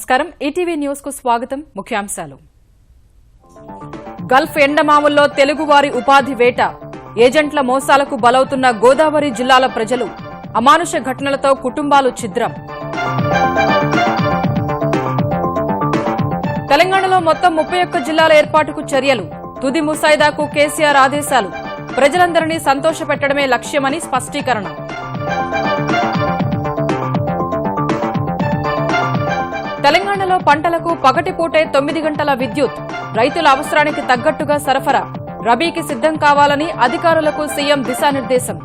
నమస్కారం ETV news కు స్వాగతం ముఖ్యాంశాలు గల్ఫ్ ఎండమావుల్లో తెలుగువారి ఉపాధి వేట ఏజెంట్ల మోసాలకు బలవుతున్న గోదావరి జిల్లాల ప్రజలు అమానుష ఘటనలతో కుటుంబాలు ఛిద్రం తెలంగాణలో మొత్తం 31 జిల్లాల ఏర్పాటుకు చర్యలు తుది ముసాయిదాకు కేసీఆర్ ఆదేశాలు ప్రజలందరినీ సంతోషపెట్టడమే లక్ష్యమని స్పష్టీకరణ తెలంగాణలో పంటలకు పగటిపూటే 9 గంటల విద్యుత్ రైతుల అవసరానికి తగ్గట్టుగా సరఫరా రబీకి సిద్దం కావాలని అధికారులకు సీఎం దిశానిర్దేశం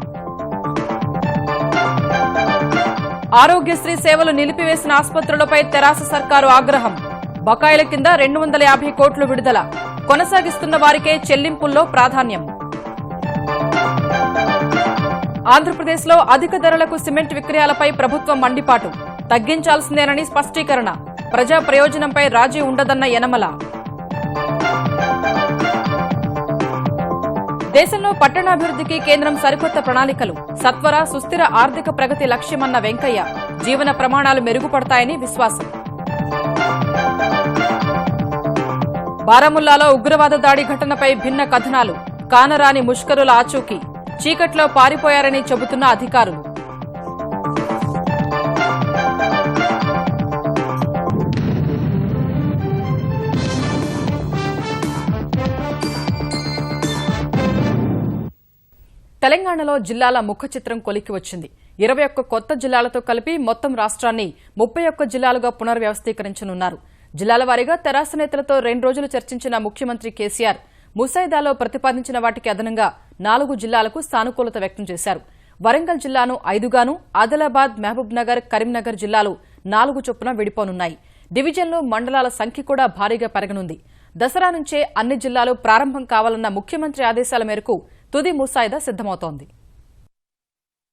ఆరోగ్యశ్రీ సేవలు నిలిపివేసిన ఆసుపత్రులపై తెరాస సర్కారు ఆగ్రహం బకాయిల కింద 250 కోట్లు విడుదల కొనసాగిస్తున్న వారికే చెల్లింపుల్లో ప్రాధాన్యం ఆంధ్రప్రదేశ్లో అధిక ధరలకు సిమెంట్ విక్రయాలపై ప్రభుత్వం మండిపాటు తగ్గించాల్సిందేనని స్పష్టీకరణ ప్రజా ప్రయోజనంపై రాజీ ఉండదన్న యనమల దేశంలో పట్టణాభివృద్ధికి కేంద్రం సరికొత్త ప్రణాళికలు సత్వర సుస్థిర ఆర్థిక ప్రగతి లక్ష్యమన్న వెంకయ్య జీవన ప్రమాణాలు మెరుగుపడతాయని విశ్వాసం బారాముల్లాలో ఉగ్రవాద దాడి ఘటనపై భిన్న కథనాలు కానరాని ముష్కరుల ఆచూకీ చీకట్లో పారిపోయారని చెబుతున్న అధికారులు తెలంగాణలో జిల్లాల ముఖ చిత్రం కొలిక్కి వచ్చింది 21 కొత్త జిల్లాలతో కలిపి మొత్తం రాష్ట్రాన్ని 31 జిల్లాలుగా పునర్వ్యవస్థీకరించనున్నారు జిల్లాల వారీగా తెరాస నేతలతో 2 రోజులు చర్చించిన ముఖ్యమంత్రి కేసీఆర్ ముసాయిదాలో ప్రతిపాదించిన వాటికి అదనంగా 4 జిల్లాలకు సానుకూలత వ్యక్తం చేశారు వరంగల్ జిల్లాను 5గాను ఆదిలాబాద్ మహబూబ్ నగర్ కరీంనగర్ జిల్లాలు 4 చొప్పున విడిపోనున్నాయి డివిజన్లు మండలాల సంఖ్య కూడా భారీగా పెరగనుంది దసరా నుంచే అన్ని జిల్లాలు ప్రారంభం కావాలన్న ముఖ్యమంత్రి ఆదేశాల మేరకు తుది ముసాయిదా సిద్దమవుతోంది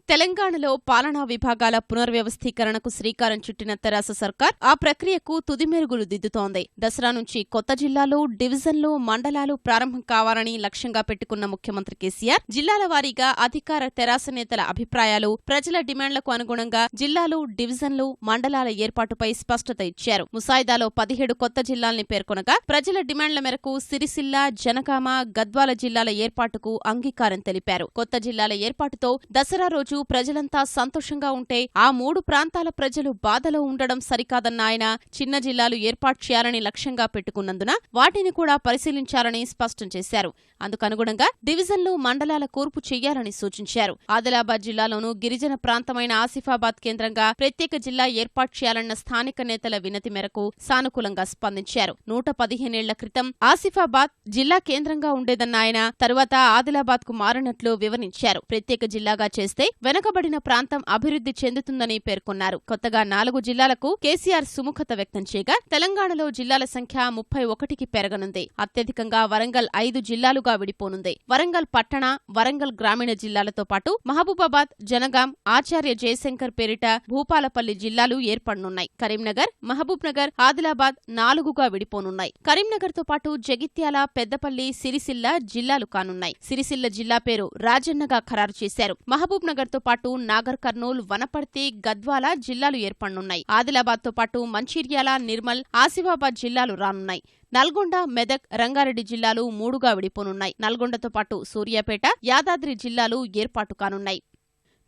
తెలంగాణలో పాలనా విభాగాల పునర్వ్యవస్థీకరణకు శ్రీకారం చుట్టిన తెరాస సర్కార్ ఆ ప్రక్రియకు తుది మెరుగులు దిద్దుతోంది దసరా నుంచి కొత్త జిల్లాలు డివిజన్లు మండలాలు ప్రారంభం కావాలని లక్ష్యంగా పెట్టుకున్న ముఖ్యమంత్రి కేసీఆర్ జిల్లాల వారీగా అధికార తెరాస నేతల అభిప్రాయాలు ప్రజల డిమాండ్లకు అనుగుణంగా జిల్లాలు డివిజన్లు మండలాల ఏర్పాటుపై స్పష్టత ఇచ్చారు ముసాయిదాలో 17 కొత్త జిల్లాల్ని పేర్కొనగా ప్రజల డిమాండ్ల మేరకు సిరిసిల్ల జనగామ గద్వాల జిల్లాల ఏర్పాటుకు అంగీకారం తెలిపారు కొత్త జిల్లాల ఏర్పాటుతో దసరా రోజు ప్రజలంతా సంతోషంగా ఉంటే ఆ 3 ప్రాంతాల ప్రజలు బాధలో ఉండడం సరికాదన్న ఆయన చిన్న జిల్లాలు ఏర్పాటు చేయాలని లక్ష్యంగా పెట్టుకున్నందున వాటిని కూడా పరిశీలించాలని స్పష్టం చేశారు అందుకనుగుణంగా డివిజన్లు మండలాల కూర్పు చెయ్యాలని సూచించారు ఆదిలాబాద్ జిల్లాలోనూ గిరిజన ప్రాంతమైన ఆసిఫాబాద్ కేంద్రంగా ప్రత్యేక జిల్లా ఏర్పాటు చేయాలన్న స్థానిక నేతల వినతి మేరకు సానుకూలంగా స్పందించారు 115 ఏళ్ల క్రితం ఆసిఫాబాద్ జిల్లా కేంద్రంగా ఉండేదన్న ఆయన తరువాత ఆదిలాబాద్ కు మారినట్లు వివరించారు ప్రత్యేక జిల్లాగా చేస్తే వెనుకబడిన ప్రాంతం అభివృద్ధి చెందుతుందని పేర్కొన్నారు కొత్తగా 4 జిల్లాలకు కేసీఆర్ సుముఖత వ్యక్తం చేయగా తెలంగాణలో జిల్లాల సంఖ్య 31కి పెరగనుంది అత్యధికంగా వరంగల్ 5 జిల్లాలుగా విడిపోనుంది వరంగల్ పట్టణ వరంగల్ గ్రామీణ జిల్లాలతో పాటు మహబూబాబాద్ జనగాం ఆచార్య జయశంకర్ పేరిట భూపాలపల్లి జిల్లాలు ఏర్పడనున్నాయి కరీంనగర్ మహబూబ్ నగర్ ఆదిలాబాద్ 4గా విడిపోనున్నాయి కరీంనగర్ తో పాటు జగిత్యాల పెద్దపల్లి సిరిసిల్ల జిల్లాలు కానున్నాయి సిరిసిల్ల జిల్లా పేరు రాజన్నగా ఖరారు చేశారు మహబూబ్ నగర్ తో పాటు నాగర్ కర్నూల్ వనపర్తి గద్వాల జిల్లాలు ఏర్పడనున్నాయి ఆదిలాబాద్ తో పాటు మంచిర్యాల నిర్మల్ ఆసిఫాబాద్ జిల్లాలు రానున్నాయి నల్గొండ మెదక్ రంగారెడ్డి జిల్లాలు 3గా విడిపోనున్నాయి నల్గొండతో పాటు సూర్యాపేట యాదాద్రి జిల్లాలు ఏర్పాటు కానున్నాయి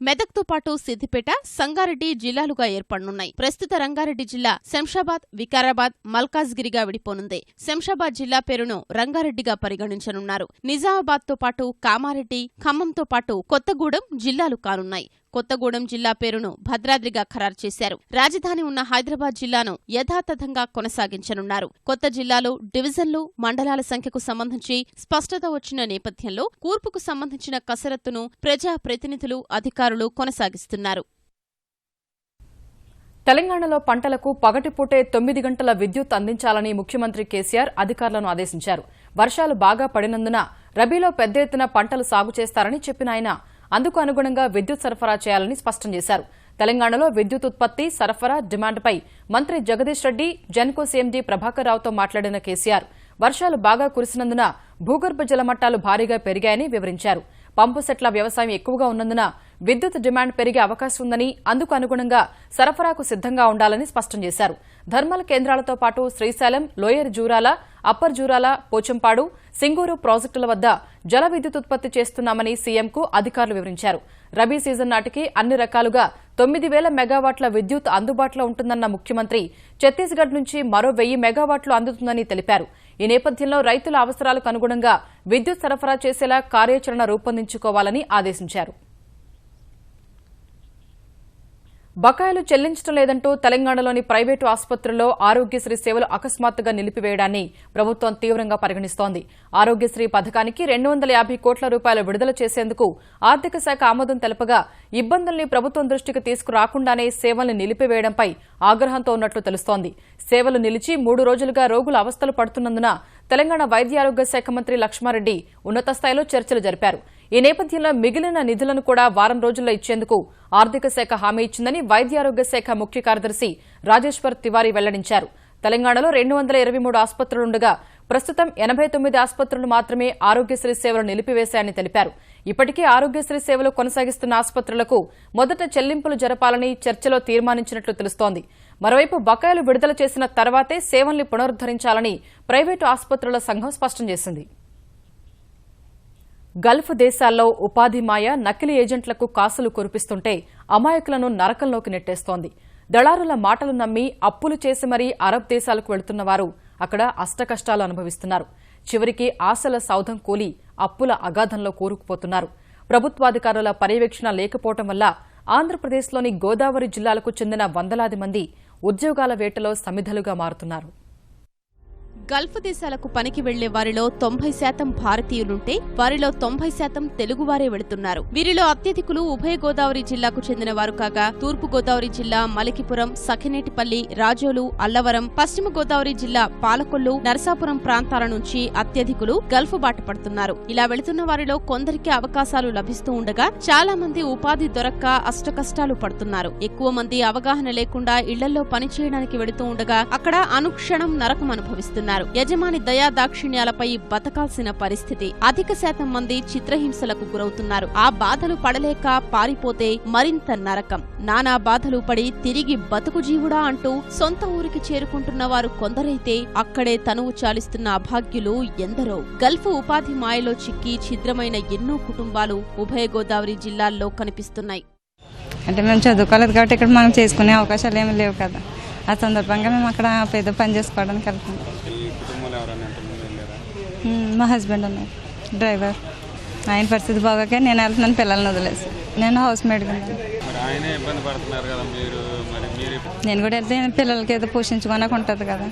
మెదక్తో పాటు సిద్దిపేట సంగారెడ్డి జిల్లాలుగా ఏర్పడనున్నాయి ప్రస్తుత రంగారెడ్డి జిల్లా శంషాబాద్ వికారాబాద్ మల్కాజ్గిరిగా విడిపోనుంది శంషాబాద్ జిల్లా పేరును రంగారెడ్డిగా పరిగణించనున్నారు నిజామాబాద్ తో పాటు కామారెడ్డి ఖమ్మంతో పాటు కొత్తగూడెం జిల్లాలు కానున్నాయి కొత్తగూడెం జిల్లా పేరును భద్రాద్రిగా ఖరారు చేశారు రాజధాని ఉన్న హైదరాబాద్ జిల్లాను యథాతథంగా కొనసాగించనున్నారు కొత్త జిల్లాలు డివిజన్లు మండలాల సంఖ్యకు సంబంధించి స్పష్టత వచ్చిన నేపథ్యంలో కూర్పుకు సంబంధించిన కసరత్తును ప్రజా ప్రతినిధులు అధికారులు కొనసాగిస్తున్నారు తెలంగాణలో పంటలకు పగటిపూటే 9 గంటల విద్యుత్ అందించాలని ముఖ్యమంత్రి కేసీఆర్ అధికారులను ఆదేశించారు వర్షాలు బాగా పడినందున రబీలో పెద్ద ఎత్తున పంటలు సాగు చేస్తారని చెప్పిన ఆయన అందుకు అనుగుణంగా విద్యుత్ సరఫరా చేయాలని స్పష్టం చేశారు తెలంగాణలో విద్యుత్ ఉత్పత్తి సరఫరా డిమాండ్పై మంత్రి జగదీష్ రెడ్డి జెన్కో సీఎండీ ప్రభాకర్ రావుతో మాట్లాడిన కేసీఆర్ వర్షాలు బాగా కురిసినందున భూగర్భ జలమట్టాలు భారీగా పెరిగాయని వివరించారు పంపు సెట్ల వ్యవసాయం ఎక్కువగా ఉన్నందున విద్యుత్ డిమాండ్ పెరిగే అవకాశం ఉందని అందుకు అనుగుణంగా సరఫరాకు సిద్దంగా ఉండాలని స్పష్టం చేశారు. థర్మల్ కేంద్రాలతో పాటు శ్రీశైలం, లోయర్ జూరాల, అప్పర్ జూరాల, పోచంపాడు, సింగూరు ప్రాజెక్టుల వద్ద జల విద్యుత్ ఉత్పత్తి చేస్తున్నామని సీఎంకు అధికారులు వివరించారు. రబీ సీజన్ నాటికి అన్ని రకాలుగా 9,000 మెగావాట్ల విద్యుత్ అందుబాటులో ఉంటుందన్న ముఖ్యమంత్రి ఛత్తీస్గఢ్ నుంచి మరో 1,000 మెగావాట్లు అందుతుందని తెలిపారు. ఈ నేపథ్యంలో రైతుల అవసరాలకు అనుగుణంగా విద్యుత్ సరఫరా చేసేలా కార్యాచరణ రూపొందించుకోవాలని ఆదేశించారు. బకాయిలు చెల్లించడం లేదంటూ తెలంగాణలోని ప్రైవేటు ఆసుపత్రుల్లో ఆరోగ్యశ్రీ సేవలు అకస్మాత్తుగా నిలిపివేయడాన్ని ప్రభుత్వం తీవ్రంగా పరిగణిస్తోంది. ఆరోగ్యశ్రీ పథకానికి 250 కోట్ల రూపాయలు విడుదల చేసేందుకు ఆర్థిక శాఖ ఆమోదం తెలపగా ఇబ్బందుల్ని ప్రభుత్వం దృష్టికి తీసుకురాకుండానే సేవల్ని నిలిపివేయడంపై ఆగ్రహంతో ఉన్నట్లు తెలుస్తోంది. సేవలు నిలిచి 3 రోజులుగా రోగులు అవస్థలు పడుతున్నందున తెలంగాణ వైద్యారోగ్య శాఖ మంత్రి లక్ష్మారెడ్డి ఉన్నత స్థాయిలో చర్చలు జరిపారు. ఈ నేపథ్యంలో మిగిలిన నిధులను కూడా వారం రోజుల్లో ఇచ్చేందుకు ఆర్థిక శాఖ హామీ ఇచ్చిందని వైద్యారోగ్య శాఖ ముఖ్య కార్యదర్శి రాజేశ్వర్ తివారీ వెల్లడించారు. తెలంగాణలో 223 ఆసుపత్రులుండగా ప్రస్తుతం 89 ఆసుపత్రులు మాత్రమే ఆరోగ్యశ్రీ సేవలు నిలిపివేశాయని తెలిపారు. ఇప్పటికీ ఆరోగ్యశ్రీ సేవలు కొనసాగిస్తున్న ఆసుపత్రులకు మొదట చెల్లింపులు జరపాలని చర్చలో తీర్మానించినట్లు తెలుస్తోంది. మరోవైపు బకాయిలు విడుదల చేసిన తర్వాతే సేవల్ని పునరుద్దరించాలని ప్రైవేటు ఆసుపత్రుల సంఘం స్పష్టం చేసింది. గల్ఫ్ దేశాల్లో ఉపాధి మాయ నకిలీ ఏజెంట్లకు కాసులు కురిపిస్తుంటే అమాయకులను నరకంలోకి నెట్టేస్తోంది. దళారుల మాటలు నమ్మి అప్పులు చేసి మరీ అరబ్ దేశాలకు వెళుతున్న వారు అక్కడ అష్టకష్టాలు అనుభవిస్తున్నారు. చివరికి ఆశల సౌధం కూలి అప్పుల అగాధంలో కూరుకుపోతున్నారు. ప్రభుత్వాధికారుల పర్యవేక్షణ లేకపోవడం వల్ల ఆంధ్రప్రదేశ్లోని గోదావరి జిల్లాలకు చెందిన వందలాది మంది ఉద్యోగాల వేటలో సమిధలుగా మారుతున్నారు. గల్ఫ్ దేశాలకు పనికి వెళ్లే వారిలో 90% భారతీయులుంటే వారిలో 90% తెలుగువారే వెళుతున్నారు. వీరిలో అత్యధికులు ఉభయ గోదావరి జిల్లాకు చెందిన వారు కాగా తూర్పు గోదావరి జిల్లా మలికిపురం, సఖినేటిపల్లి, రాజోలు, అల్లవరం, పశ్చిమ గోదావరి జిల్లా పాలకొల్లు, నరసాపురం ప్రాంతాల నుంచి అత్యధికులు గల్ఫ్ బాట పడుతున్నారు. ఇలా వెళుతున్న వారిలో కొందరికి అవకాశాలు లభిస్తూ ఉండగా చాలా మంది ఉపాధి దొరక్క అష్టకష్టాలు పడుతున్నారు. ఎక్కువ మంది అవగాహన లేకుండా ఇళ్లలో పనిచేయడానికి వెళుతూ ఉండగా అక్కడ అనుక్షణం నరకం అనుభవిస్తున్నారు. యజమాని దయా దాక్షిణ్యాలపై బతకాల్సిన పరిస్థితి. అధిక శాతం మంది చిత్రహింసలకు గురవుతున్నారు. ఆ బాధలు పడలేక పారిపోతే మరింత నరకం. నానా బాధలు పడి తిరిగి బతుకు జీవుడా అంటూ సొంత ఊరికి చేరుకుంటున్న వారు కొందరైతే అక్కడే తనువు చాలిస్తున్న అభాగ్యులు ఎందరో. గల్ఫ్ ఉపాధి మాయలో చిక్కి ఛిద్రమైన ఎన్నో కుటుంబాలు ఉభయ గోదావరి జిల్లాల్లో కనిపిస్తున్నాయి. అంటే మేము చదువుకోలేదు కాబట్టి ఇక్కడ మనం చేసుకునే అవకాశాలు ఏమి లేవు కదా. ఆ సందర్భంగా మేము అక్కడ పెద్ద పని చేసుకోవడానికి వెళ్తాం. మా హస్బెండ్ అన్నారు డ్రైవర్. ఆయన పరిస్థితి బాగాకే నేను వెళ్తున్నాను పిల్లల్ని వదిలేసి. నేను హౌస్ మేడ్ కింద. నేను కూడా వెళ్తే పిల్లలకి ఏదో పోషించుకోనకు ఉంటుంది కదా.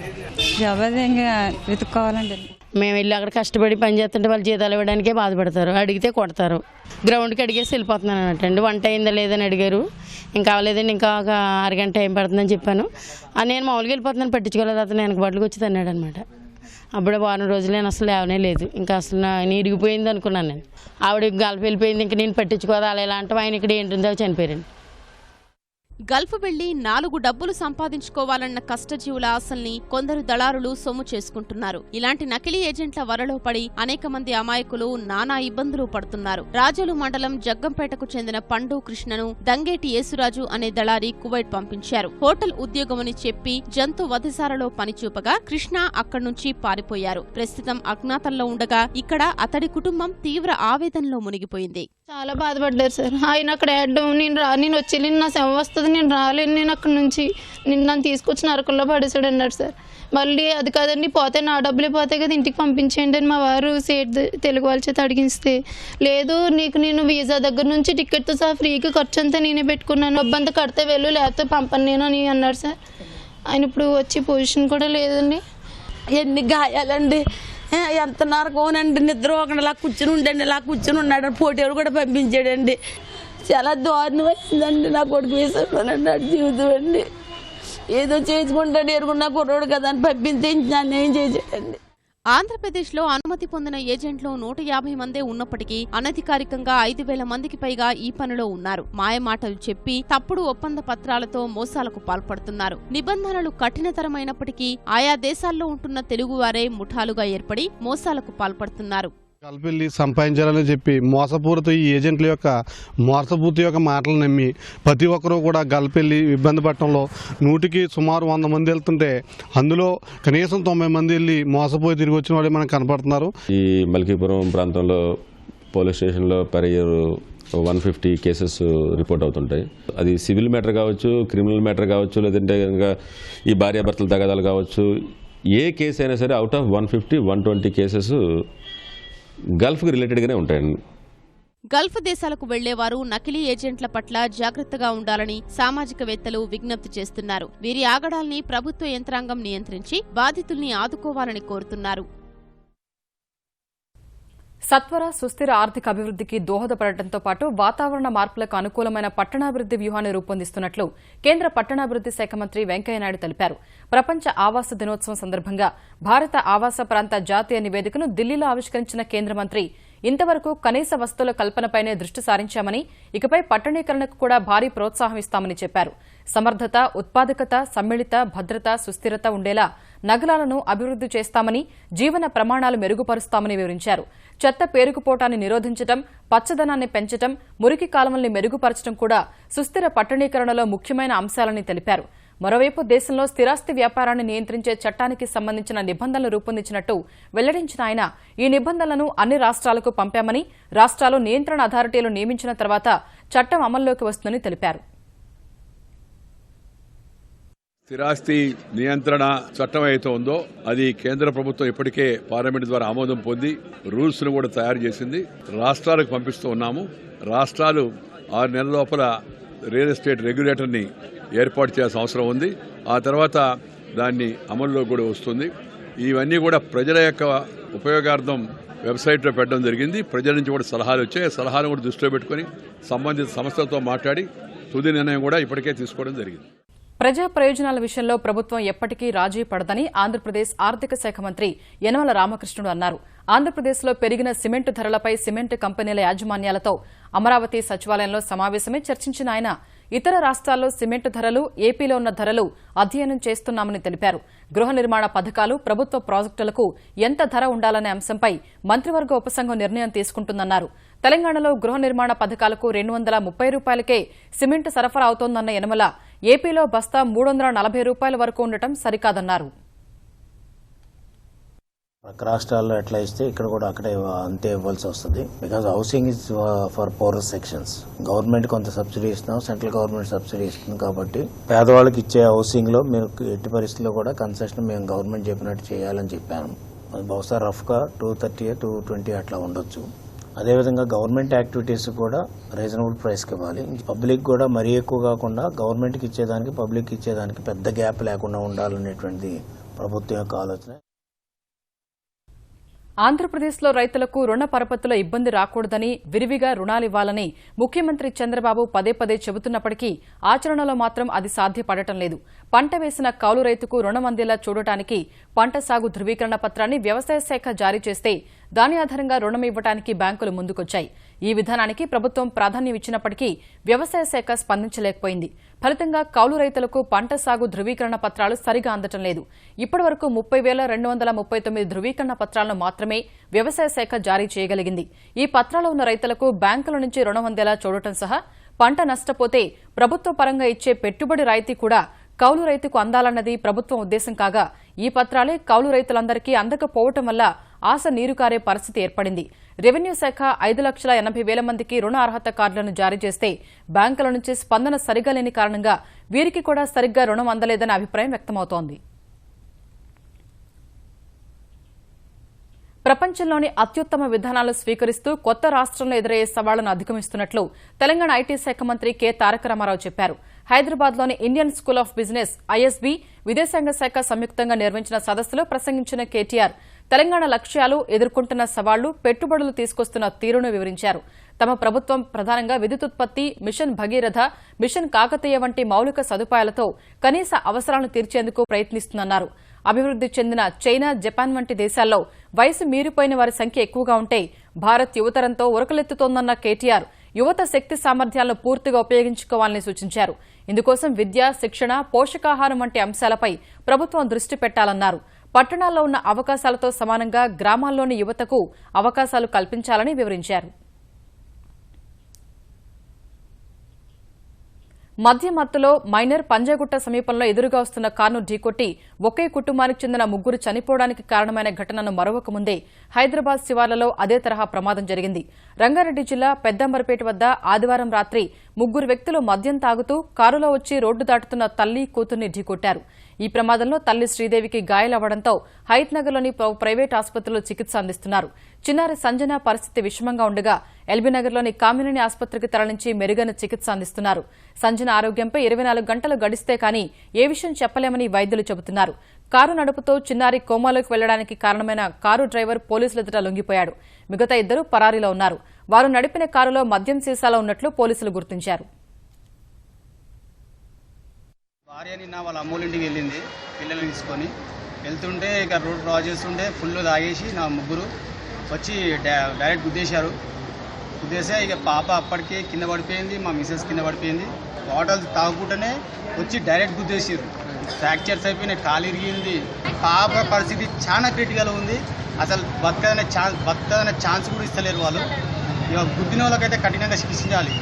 జాబ్ అది ఇంకా వెతుక్కోవాలండి. మేము వెళ్ళి అక్కడ కష్టపడి పని చేస్తుంటే వాళ్ళు జీతాలు ఇవ్వడానికే బాధపడతారు. అడిగితే కొడతారు. గ్రౌండ్కి అడిగేసి వెళ్ళిపోతున్నాను అన్నట్టండి. వంట అయిందా లేదని అడిగారు. ఇంకా అవ్వలేదండి, ఇంకా ఒక అరగంట టైం పడుతుందని చెప్పాను. నేను మామూలుగా వెళ్ళిపోతున్నాను, పట్టించుకోలేదు. అతను వెనక బట్టలకు వచ్చి తన్నాడు అనమాట. అప్పుడే వారం రోజులు నేను అసలు లేవనే లేదు. ఇంకా అసలు నేను ఇరిగిపోయింది అనుకున్నాను. నేను ఆవిడ గల్ఫ్ వెళ్ళిపోయింది, ఇంకా నేను పట్టించుకోవాలి ఇలా అంటే ఆయన ఇక్కడ ఏంటుందో చనిపోయారండి. గల్ఫ్ వెళ్లి 4 డబ్బులు సంపాదించుకోవాలన్న కష్టజీవుల ఆశల్ని కొందరు దళారులు సొమ్ము చేసుకుంటున్నారు. ఇలాంటి నకిలీ ఏజెంట్ల వలలో పడి అనేక మంది అమాయకులు నానా ఇబ్బందులు పడుతున్నారు. రాజోలు మండలం జగ్గంపేటకు చెందిన పండు కృష్ణను దంగేటి యేసురాజు అనే దళారి కువైట్ పంపించారు. హోటల్ ఉద్యోగమని చెప్పి జంతు వధశాలలో పనిచూపగా కృష్ణ అక్కడి నుంచి పారిపోయారు. ప్రస్తుతం అజ్ఞాతంలో ఉండగా ఇక్కడ అతడి కుటుంబం తీవ్ర ఆవేదనలో మునిగిపోయింది. చాలా బాధపడ్డారు సార్. ఆయన అక్కడ నేను వచ్చి నా శవం వస్తుంది, నేను రాలేను, నేను అక్కడ నుంచి నన్ను తీసుకొచ్చి నరకంలో పడేసాడు అన్నాడు సార్. మళ్ళీ అది కాదండి, పోతే నా డబ్బులే పోతాయి కదా, ఇంటికి పంపించేయండి అని మా వారు సేట్ తెలుగు వాళ్ళ చేత అడిగిస్తే, లేదు నీకు నేను వీసా దగ్గర నుంచి టికెట్తో సహా ఫ్రీగా ఖర్చు అంతా నేనే పెట్టుకున్నాను, డబ్బంతా కడితే వెళ్ళు లేకపోతే పంపను నేను అని అన్నాడు సార్. ఆయన ఇప్పుడు వచ్చి పొజిషన్ కూడా లేదండి. ఎన్ని గాయాలండి, ఎంత నరకమోనండి. నిద్ర ఒకలా కూర్చుని ఉండండి, ఇలా కూర్చుని ఉన్నాడు. పోటీలు కూడా పంపించాడండి. చాలా దారుణం అయిందండి నా కొడుకు వేసాడు జీవితం అండి. ఏదో చేసుకుంటాడు ఎరుగున్నా కుర్రోడు కదా అని పంపిస్తే నన్ను ఏం చేసాడండి. ఆంధ్రప్రదేశ్లో అనుమతి పొందిన ఏజెంట్లు 150 మందే ఉన్నప్పటికీ అనధికారికంగా 5,000 మందికి పైగా ఈ పనిలో ఉన్నారు. మాయమాటలు చెప్పి తప్పుడు ఒప్పంద పత్రాలతో మోసాలకు పాల్పడుతున్నారు. నిబంధనలు కఠినతరమైనప్పటికీ ఆయా దేశాల్లో ఉంటున్న తెలుగువారే ముఠాలుగా ఏర్పడి మోసాలకు పాల్పడుతున్నారు. గల్ఫ్ సంపాదించాలని చెప్పి మోసపూరిత ఈ ఏజెంట్ల యొక్క మోసపూర్తి యొక్క మాటలు నమ్మి ప్రతి ఒక్కరూ కూడా గల్ఫ్ ఇబ్బంది పడటంలో 100కి సుమారు 100 మంది వెళ్తుంటే అందులో కనీసం 90 మంది వెళ్ళి మోసపోయి తిరిగి వచ్చిన వాళ్ళే మనకు కనపడుతున్నారు. ఈ మల్కీపురం ప్రాంతంలో పోలీస్ స్టేషన్లో పర్ ఇయర్ 150 కేసెస్ రిపోర్ట్ అవుతుంటాయి. అది సివిల్ మ్యాటర్ కావచ్చు, క్రిమినల్ మ్యాటర్ కావచ్చు, లేదంటే కనుక ఈ భార్యాభర్తల తగాదాలు కావచ్చు. ఏ కేసు అయినా సరే అవుట్ ఆఫ్ 150-120 కేసెస్ గల్ఫ్కి రిలేటెడ్గానే ఉంటాయండి. గల్ఫ్ దేశాలకు వెళ్లేవారు నకిలీ ఏజెంట్ల పట్ల జాగ్రత్తగా ఉండాలని సామాజికవేత్తలు విజ్ఞప్తి చేస్తున్నారు. వీరి ఆగడాల్ని ప్రభుత్వ యంత్రాంగం నియంత్రించి బాధితుల్ని ఆదుకోవాలని కోరుతున్నారు. సత్వర సుస్థిర ఆర్థిక అభివృద్ధికి దోహదపడటంతో పాటు వాతావరణ మార్పులకు అనుకూలమైన పట్టణాభివృద్ది వ్యూహాన్ని రూపొందిస్తున్నట్లు కేంద్ర పట్టణాభివృద్ది శాఖ మంత్రి వెంకయ్యనాయుడు తెలిపారు. ప్రపంచ ఆవాస దినోత్సవం సందర్భంగా భారత ఆవాస ప్రాంత జాతీయ నివేదికను ఢిల్లీలో ఆవిష్కరించిన కేంద్ర మంత్రి ఇంతవరకు కనీస వసతుల కల్పనపైనే దృష్టి సారించామని, ఇకపై పట్టణీకరణకు కూడా భారీ ప్రోత్సాహం ఇస్తామని చెప్పారు. సమర్థత, ఉత్పాదకత, సమ్మిళిత, భద్రత, సుస్థిరత ఉండేలా నగరాలను అభివృద్ది చేస్తామని, జీవన ప్రమాణాలు మెరుగుపరుస్తామని వివరించారు. చెత్త పేరుకుపోవటాన్ని నిరోధించడం, పచ్చదనాన్ని పెంచడం, మురికి కాలువల్ని మెరుగుపరచడం కూడా సుస్థిర పట్టణీకరణలో ముఖ్యమైన అంశాలని తెలిపారు. మరోవైపు దేశంలో స్థిరాస్తి వ్యాపారాన్ని నియంత్రించే చట్టానికి సంబంధించిన నిబంధనలు రూపొందించినట్టు వెల్లడించిన ఆయన ఈ నిబంధనలను అన్ని రాష్ట్రాలకు పంపామని, రాష్ట్రాలు నియంత్రణ అథారిటీలు నియమించిన తర్వాత చట్టం అమల్లోకి వస్తుందని తెలిపారు. స్థిరాస్తి నియంత్రణ చట్టం అయితే ఉందో అది కేంద్ర ప్రభుత్వం ఇప్పటికే పార్లమెంట్ ద్వారా ఆమోదం పొంది రూల్స్ ను కూడా తయారు చేసింది. రాష్ట్రాలకు పంపిస్తూ ఉన్నాము. రాష్ట్రాలు 6 నెలల లోపల రియల్ ఎస్టేట్ రెగ్యులేటర్ని ఏర్పాటు చేయాల్సిన అవసరం ఉంది. ఆ తర్వాత దాన్ని అమల్లో కూడా వస్తుంది. ఇవన్నీ కూడా ప్రజల యొక్క ఉపయోగార్థం వెబ్సైట్లో పెట్టడం జరిగింది. ప్రజల నుంచి కూడా సలహాలు వచ్చాయి. సలహాలను కూడా దృష్టిలో పెట్టుకుని సంబంధిత సంస్థలతో మాట్లాడి తుది నిర్ణయం కూడా ఇప్పటికే తీసుకోవడం జరిగింది. ప్రజా ప్రయోజనాల విషయంలో ప్రభుత్వం ఎప్పటికీ రాజీ పడదని ఆంధ్రప్రదేశ్ ఆర్థిక శాఖ మంత్రి యనమల రామకృష్ణుడు అన్నారు. ఆంధ్రప్రదేశ్లో పెరిగిన సిమెంటు ధరలపై సిమెంటు కంపెనీల యాజమాన్యాలతో అమరావతి సచివాలయంలో సమావేశమై చర్చించిన ఆయన ఇతర రాష్ట్రాల్లో సిమెంటు ధరలు, ఏపీలో ఉన్న ధరలు అధ్యయనం చేస్తున్నామని తెలిపారు. గృహ నిర్మాణ పథకాలు, ప్రభుత్వ ప్రాజెక్టులకు ఎంత ధర ఉండాలనే అంశంపై మంత్రివర్గ ఉపసంఘం నిర్ణయం తీసుకుంటుందన్నారు. తెలంగాణలో గృహ నిర్మాణ పథకాలకు 230 రూపాయలకే సిమెంటు సరఫరా అవుతోందన్న యనమల ఏపీలో బస్తా 340 రూపాయల వరకు ఉండటం సరికాదన్నారు. రాష్ట్రాల్లో ఎట్లా ఇస్తే ఇక్కడ కూడా అక్కడే అంతే ఇవ్వాల్సి వస్తుంది. Because housing is for power sections. Government కొంత సబ్సిడీ ఇస్తున్నాం, సెంట్రల్ గవర్నమెంట్ సబ్సిడీ ఇస్తుంది. కాబట్టి పేదవాళ్ళకి ఇచ్చే హౌసింగ్ లో మీరు ఎట్టి పరిస్థితుల్లో కూడా కన్సెషన్ మేము గవర్నమెంట్ చెప్పినట్టు చేయాలని చెప్పాను. బహుశా రఫ్ గా 230-220 అట్లా ఉండొచ్చు. అదేవిధంగా గవర్నమెంట్ యాక్టివిటీస్ కూడా రీజనబుల్ ప్రైస్కి ఇవ్వాలి. పబ్లిక్ కూడా మరీ ఎక్కువ కాకుండా గవర్నమెంట్కి ఇచ్చేదానికి పబ్లిక్ ఇచ్చేదానికి పెద్ద గ్యాప్ లేకుండా ఉండాలనేటువంటిది ప్రభుత్వం యొక్క ఆలోచన. ఆంధ్రప్రదేశ్లో రైతులకు రుణ పరపత్తుల ఇబ్బంది రాకూడదని, విరివిగా రుణాలివ్వాలని ముఖ్యమంత్రి చంద్రబాబు పదే చెబుతున్నప్పటికీ ఆచరణలో మాత్రం అది సాధ్యపడటం లేదు. పంట వేసిన కౌలు రైతుకు రుణం అందేలా చూడటానికి పంట సాగు ధృవీకరణ పత్రాన్ని వ్యవసాయ శాఖ జారీ చేస్తే దాని ఆధారంగా రుణం ఇవ్వడానికి బ్యాంకులు ముందుకొచ్చాయి. ఈ విధానానికి ప్రభుత్వం ప్రాధాన్యం ఇచ్చినప్పటికీ వ్యవసాయ శాఖ స్పందించలేకపోయింది. ఫలితంగా కౌలు రైతులకు పంట సాగు ధృవీకరణ పత్రాలు సరిగా అందటం లేదు. ఇప్పటివరకు 30,239 ధృవీకరణ పత్రాలను మాత్రమే వ్యవసాయ శాఖ జారీ చేయగలిగింది. ఈ పత్రాలు ఉన్న రైతులకు బ్యాంకుల నుంచి రుణం అందేలా చూడటం సహా పంట నష్టపోతే ప్రభుత్వ పరంగా ఇచ్చే పెట్టుబడి రాయితీ కూడా కౌలు రైతుకు అందాలన్నది ప్రభుత్వం ఉద్దేశం కాగా ఈ పత్రాలే కౌలు రైతులందరికీ అందకపోవటం వల్ల ఆశ నీరుకారే పరిస్థితి ఏర్పడింది. రెవెన్యూ శాఖ 5,80,000 మందికి రుణ అర్హత కార్డులను జారీ చేస్తే బ్యాంకుల నుంచి స్పందన సరిగా లేని కారణంగా వీరికి కూడా సరిగ్గా రుణం అందలేదనే అభిప్రాయం వ్యక్తమవుతోంది. ప్రపంచంలోని అత్యుత్తమ విధానాలు స్వీకరిస్తూ కొత్త రాష్ట్రంలో ఎదురయ్యే సవాళ్లను అధిగమిస్తున్నట్లు తెలంగాణ ఐటీ శాఖ మంత్రి కె తారక రామారావు చెప్పారు. హైదరాబాద్లోని Indian school of business ISB, విదేశాంగ శాఖ సంయుక్తంగా నిర్వహించిన సదస్సులో ప్రసంగించిన కేటీఆర్ తెలంగాణ లక్ష్యాలు, ఎదుర్కొంటున్న సవాళ్లు, పెట్టుబడులు తీసుకొస్తున్న తీరును వివరించారు. తమ ప్రభుత్వం ప్రధానంగా విద్యుతుత్పత్తి, మిషన్ భగీరథ, మిషన్ కాకతీయ వంటి మౌలిక సదుపాయాలతో కనీస అవసరాలను తీర్చేందుకు ప్రయత్నిస్తుందన్నారు. అభివృద్ది చెందిన చైనా, జపాన్ వంటి దేశాల్లో వయసు మీరిపోయిన వారి సంఖ్య ఎక్కువగా ఉంటే భారత్ యువతరంతో ఉరకలెత్తుతోందన్న కేటీఆర్ యువత శక్తి సామర్థ్యాలను పూర్తిగా ఉపయోగించుకోవాలని సూచించారు. ఇందుకోసం విద్య, శిక్షణ, పోషకాహారం వంటి అంశాలపై ప్రభుత్వం దృష్టి పెట్టాలన్నారు. పట్టణాల్లో ఉన్న అవకాశాలతో సమానంగా గ్రామాల్లోని యువతకు అవకాశాలు కల్పించాలని వివరించారు. మద్య మత్తులో మైనర్ పంజాగుట్ట సమీపంలో ఎదురుగా వస్తున్న కారును ఢీకొట్టి ఒకే కుటుంబానికి చెందిన ముగ్గురు చనిపోవడానికి కారణమైన ఘటనను మరొక ముందే హైదరాబాద్ శివార్లలో అదే తరహా ప్రమాదం జరిగింది. రంగారెడ్డి జిల్లా పెద్దంబరపేట వద్ద ఆదివారం రాత్రి ముగ్గురు వ్యక్తులు మద్యం తాగుతూ కారులో వచ్చి రోడ్డు దాటుతున్న తల్లి కూతుర్ని ఢీకొట్టారు. ఈ ప్రమాదంలో తల్లి శ్రీదేవికి గాయాలవ్వడంతో హయత్నగర్లోని ప్రైవేట్ ఆసుపత్రిలో చికిత్స అందిస్తున్నారు. చిన్నారి సంజన పరిస్థితి విషమంగా ఉండగా ఎల్బీనగర్లోని కామినేని ఆసుపత్రికి తరలించి మెరుగైన చికిత్స అందిస్తున్నారు. సంజన ఆరోగ్యంపై 24 గంటలు గడిస్తే కానీ ఏ విషయం చెప్పలేమని వైద్యులు చెబుతున్నారు. కారు నడుపుతూ చిన్నారి కోమాలోకి వెళ్లడానికి కారణమైన కారు డ్రైవర్ పోలీసుల ఎదుట లొంగిపోయాడు. మిగతా ఇద్దరు పరారీలో ఉన్నారు. వారు నడిపిన కారులో మద్యం సీసాలో ఉన్నట్లు పోలీసులు గుర్తించారు. భార్య నిన్న వాళ్ళ అమ్మోళ్ళింటికి వెళ్ళింది పిల్లల్ని తీసుకొని. వెళ్తుంటే ఇక రోడ్ క్రాస్ చేస్తుంటే ఫుల్ తాగేసి నా ముగ్గురు వచ్చి డైరెక్ట్ గుద్దేశారు. గుద్దేసే ఇక పాప అప్పటికే కింద పడిపోయింది, మా మిసెస్ కింద పడిపోయింది. బాటల్ తాగుకుంటూనే వచ్చి డైరెక్ట్ గుద్దేసారు. ఫ్రాక్చర్స్ అయిపోయినాయి, కాలు ఇరిగింది. పాప పరిస్థితి చాలా క్రిటికల్ ఉంది. అసలు బతకదనే ఛాన్స్ కూడా ఇస్తలేరు వాళ్ళు. ఇక గుద్దిన వాళ్ళకైతే కఠినంగా శిక్షించాలి.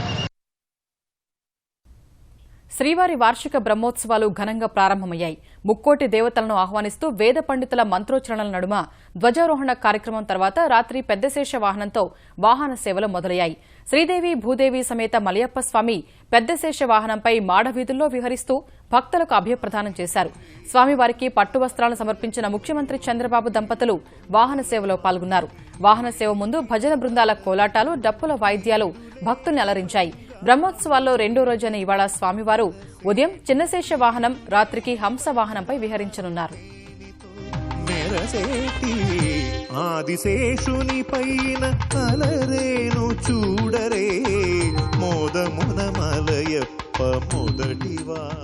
శ్రీవారి వార్షిక బ్రహ్మోత్సవాలు ఘనంగా ప్రారంభమయ్యాయి. ముక్కోటి దేవతలను ఆహ్వానిస్తూ వేద పండితుల మంత్రోచ్చరణల నడుమ ధ్వజారోహణ కార్యక్రమం తర్వాత రాత్రి పెద్దశేష వాహనంతో వాహన సేవలు మొదలయ్యాయి. శ్రీదేవి భూదేవి సమేత మలయప్ప స్వామి పెద్దశేష వాహనంపై మాడవీధుల్లో విహరిస్తూ భక్తులకు అభయప్రదానం చేశారు. స్వామివారికి పట్టు వస్త్రాలను సమర్పించిన ముఖ్యమంత్రి చంద్రబాబు దంపతులు వాహన సేవలో పాల్గొన్నారు. వాహన సేవ ముందు భజన బృందాల కోలాటాలు, డప్పుల వాయిద్యాలు భక్తుల్ని అలరించాయి. బ్రహ్మోత్సవాల్లో రెండో రోజైన ఇవాళ స్వామివారు ఉదయం చిన్నశేష వాహనం, రాత్రికి హంస వాహనంపై విహరించనున్నారు. ఆదిశేషుని పైన అలరేను చూడరే మోదమున మలయప్ప మొదటివార.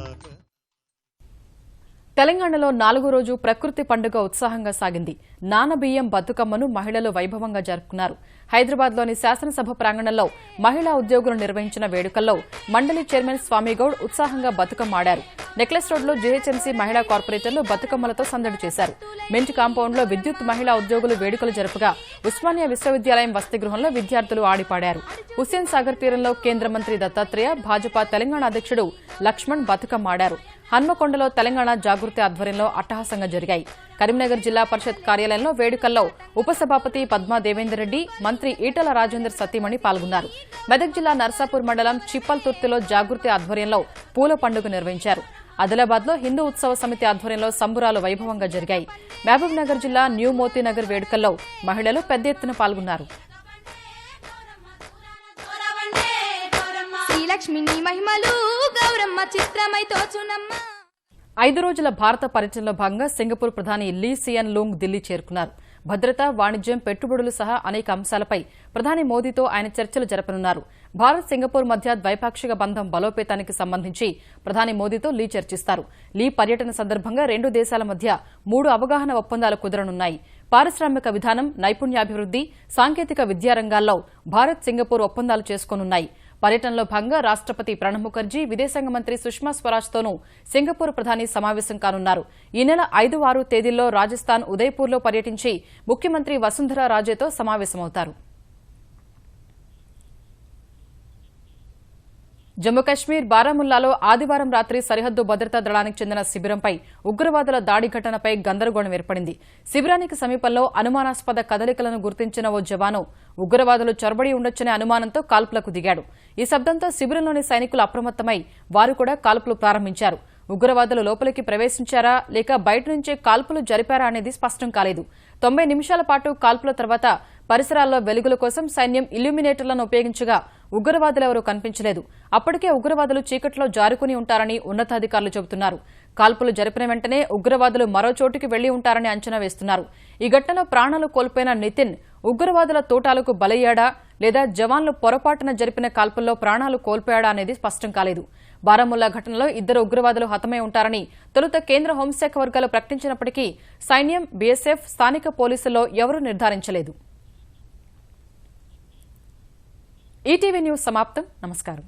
తెలంగాణలో 4వ రోజు ప్రకృతి పండుగ ఉత్సాహంగా సాగింది. నానబియ్యం బతుకమ్మను మహిళలు వైభవంగా జరుపుకున్నారు. హైదరాబాద్లోని శాసనసభ ప్రాంగణంలో మహిళా ఉద్యోగులు నిర్వహించిన వేడుకల్లో మండలి చైర్మన్ స్వామిగౌడ్ ఉత్సాహంగా బతుకమ్మ ఆడారు. నెక్లెస్ రోడ్లో జీహెచ్ఎంసీ మహిళా కార్పొరేటర్లు బతుకమ్మలతో సందడి చేశారు. మింట్ కాంపౌండ్లో విద్యుత్ మహిళా ఉద్యోగులు వేడుకలు జరుపుగా ఉస్మానియా విశ్వవిద్యాలయం వసతిగృహంలో విద్యార్థులు ఆడిపాడారు. హుస్సేన్ సాగర్ తీరంలో కేంద్ర మంత్రి దత్తాత్రేయ, భాజపా తెలంగాణ అధ్యక్షుడు లక్ష్మణ్ బతుకమ్మ ఆడారు. హన్మకొండలో తెలంగాణ జాగృతి ఆధ్వర్యంలో అట్టహాసంగా జరిగాయి. కరీంనగర్ జిల్లా పరిషత్ కార్యాలయంలో వేడుకల్లో ఉపసభాపతి పద్మా దేవేందర్ రెడ్డి, మంత్రి ఈటల రాజేందర్ సతీమణి పాల్గొన్నారు. మెదక్ జిల్లా నర్సాపూర్ మండలం చిప్పల్తుర్తిలో జాగృతి ఆధ్వర్యంలో పూల పండుగ నిర్వహించారు. ఆదిలాబాద్లో హిందూ ఉత్సవ సమితి ఆధ్వర్యంలో సంబురాలు వైభవంగా జరిగాయి. మహబూబ్ నగర్ జిల్లా న్యూ మోతీనగర్ వేడుకల్లో మహిళలు పెద్ద ఎత్తున పాల్గొన్నారు. లక్ష్మిని మహిమలు గౌరమ్మ చిత్రమై తోచునమ్మ. 5 రోజుల భారత పర్యటనలో భాగంగా సింగపూర్ ప్రధాని లీ సియన్ లూంగ్ ఢిల్లీ చేరుకున్నారు. భద్రత, వాణిజ్యం, పెట్టుబడులు సహా అనేక అంశాలపై ప్రధాని మోదీతో ఆయన చర్చలు జరపనున్నారు. భారత్ సింగపూర్ మధ్య ద్వైపాక్షిక బంధం బలోపేతానికి సంబంధించి ప్రధాని మోదీతో లీ చర్చిస్తారు. లీ పర్యటన సందర్భంగా 2 దేశాల మధ్య 3 అవగాహన ఒప్పందాలు కుదరనున్నాయి. పారిశ్రామిక విధానం, నైపుణ్యాభివృద్ది, సాంకేతిక విద్యా రంగాల్లో భారత్ సింగపూర్ ఒప్పందాలు చేసుకోనున్నాయి. పర్యటనలో భాగంగా రాష్ట్రపతి ప్రణబ్ ముఖర్జీ, విదేశాంగ మంత్రి సుష్మా స్వరాజ్తోనూ సింగపూర్ ప్రధాని సమావేశం కానున్నారు. ఈ నెల 5, 6 తేదీల్లో రాజస్థాన్ ఉదయ్పూర్లో పర్యటించి ముఖ్యమంత్రి వసుంధరా రాజేతో సమావేశమవుతారు. జమ్మూ కశ్మీర్ బారాముల్లాలో ఆదివారం రాత్రి సరిహద్దు భద్రతా దళానికి చెందిన శిబిరంపై ఉగ్రవాదుల దాడి ఘటనపై గందరగోళం ఏర్పడింది. శిబిరానికి సమీపంలో అనుమానాస్పద కదలికలను గుర్తించిన ఓ జవాను ఉగ్రవాదులు చొరబడి ఉండొచ్చనే అనుమానంతో కాల్పులకు దిగాడు. ఈ శబ్దంతో శిబిరంలోని సైనికులు అప్రమత్తమై వారు కూడా కాల్పులు ప్రారంభించారు. ఉగ్రవాదులు లోపలికి ప్రవేశించారా లేక బయట నుంచే కాల్పులు జరిపారా అనేది స్పష్టం కాలేదు. 90 నిమిషాల పాటు కాల్పుల తర్వాత పరిసరాల్లో వెలుగుల కోసం సైన్యం ఇల్యూమినేటర్లను ఉపయోగించగా ఉగ్రవాదులెవరూ కనిపించలేదు. అప్పటికే ఉగ్రవాదులు చీకట్లో జారుకుని ఉంటారని ఉన్నతాధికారులు చెబుతున్నారు. కాల్పులు జరిపిన వెంటనే ఉగ్రవాదులు మరో చోటుకి వెళ్లి ఉంటారని అంచనా వేస్తున్నారు. ఈ ఘటనలో ప్రాణాలు కోల్పోయిన నితిన్ ఉగ్రవాదుల తోటాలకు బలయ్యాడా లేదా జవాన్లు పొరపాటున జరిపిన కాల్పుల్లో ప్రాణాలు కోల్పోయాడా అనేది స్పష్టం కాలేదు. బారాముల్లా ఘటనలో 2 ఉగ్రవాదులు హతమై ఉంటారని తొలుత కేంద్ర హోంశాఖ వర్గాలు ప్రకటించినప్పటికీ సైన్యం, బీఎస్ఎఫ్, స్థానిక పోలీసుల్లో ఎవరూ నిర్ధారించలేదు. ఈటీవీ న్యూస్ సమాప్తం. నమస్కారం.